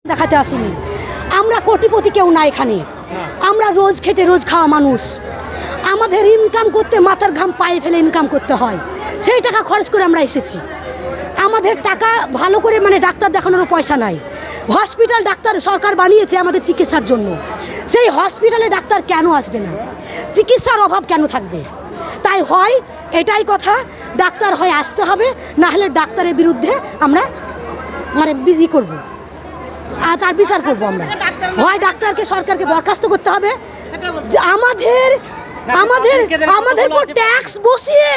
দেখাতে আসিনি আমরা, কোটিপতি কেউ না এখানে। আমরা রোজ খেটে রোজ খাওয়া মানুষ, আমাদের ইনকাম করতে মাথার ঘাম পায়ে ফেলে ইনকাম করতে হয়, সেই টাকা খরচ করে আমরা এসেছি। আমাদের টাকা ভালো করে মানে ডাক্তার দেখানোরও পয়সা নাই। হসপিটাল ডাক্তার সরকার বানিয়েছে আমাদের চিকিৎসার জন্য, সেই হসপিটালে ডাক্তার কেন আসবে না? চিকিৎসার অভাব কেন থাকবে? তাই হয় এটাই কথা, ডাক্তার হয় আসতে হবে, না হলে ডাক্তারের বিরুদ্ধে আমরা মানে বিধি করব আর তার বিচার করবো। আমরা হয় ডাক্তারকে সরকারকে বরখাস্ত করতে হবে, আমাদের আমাদের আমাদের উপর ট্যাক্স বসিয়ে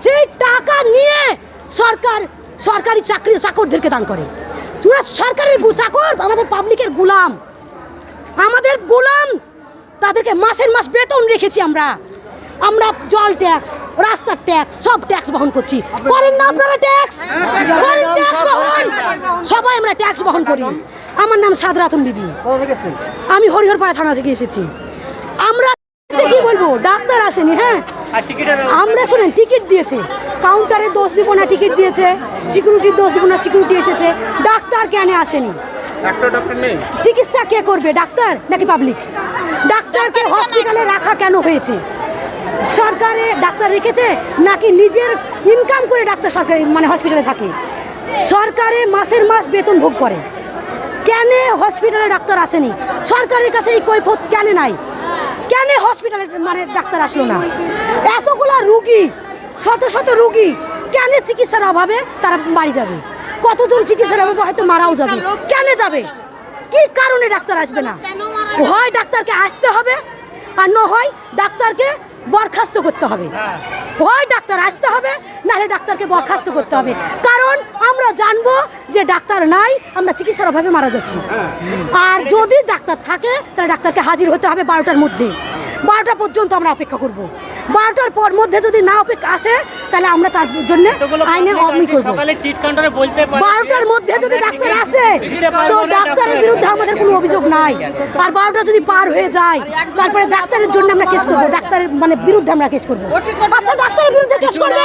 সেই টাকা নিয়ে সরকার সরকারি চাকরদেরকে দান করে। তোরা সরকারের চাকর, আমাদের পাবলিকের গোলাম, আমাদের গোলাম, তাদেরকে মাসের মাস বেতন রেখেছি আমরা। আমরা জল ট্যাক্স, রাস্তার ট্যাক্স, সব ট্যাক্স বহন করছি। করেন না আপনারা ট্যাক্স? ট্যাক্স বহন, সবাই আমরা ট্যাক্স বহন করি। আমার নাম সাদরাতুন বিবি, আমি হরিহরপাড়া থানা থেকে এসেছি। আমরা কি বলবো, ডাক্তার আসেনি। হ্যাঁ, আমরা শুনেন টিকিট দিয়েছে, কাউন্টারে দোষ দিব না, টিকিট দিয়েছে, সিকিউরিটির দোষ দিব না, সিকিউরিটি এসেছে, ডাক্তার কেন আসেনি? চিকিৎসা কে করবে, ডাক্তার নাকি পাবলিক? ডাক্তারকে হসপিটালে রাখা কেন হয়েছে? সরকারে ডাক্তার রেখেছে নাকি নিজের ইনকাম করে ডাক্তার সরকারি মানে হসপিটালে থাকে? সরকারে মাসের মাস বেতন ভোগ করে, কেন হসপিটালে ডাক্তার আসেনি? সরকারের কাছে এই কৈফিয়ত কেন নাই? কেন হসপিটালে মানে ডাক্তার আসলো না? এতগুলা রুগী, শত শত রুগী, কেন চিকিৎসার অভাবে তারা বাড়ি যাবে? কতজন চিকিৎসার অভাবে হয়তো মারাও যাবে, কেন যাবে? কি কারণে ডাক্তার আসবে না? হয় ডাক্তারকে আসতে হবে, আর না হয় ডাক্তারকে বরখাস্ত করতে হবে। হয় ডাক্তার আসতে হবে, নাহলে ডাক্তারকে বরখাস্ত করতে হবে। কারণ আমরা জানবো যে ডাক্তার নাই, আমরা চিকিৎসার অভাবে মারা যাচ্ছি। আর যদি ডাক্তার থাকে তাহলে ডাক্তারকে হাজির হতে হবে 12টার মধ্যে। 12টা পর্যন্ত আমরা অপেক্ষা করব। 12টার পর মধ্যে যদি না অপেক্ষা আসে তাহলে আমরা তার জন্য আইনে অবমি করব। 12টার মধ্যে যদি ডাক্তার আসে তো ডাক্তারের বিরুদ্ধে আমাদের কোনো অভিযোগ নাই। আর 12টা যদি পার হয়ে যায় তারপরে ডাক্তারের জন্য আমরা কেস করবো, ডাক্তারের মানে বিরুদ্ধে আমরা কেস করবো। আচ্ছা, ডাক্তারের বিরুদ্ধে কেস করবো।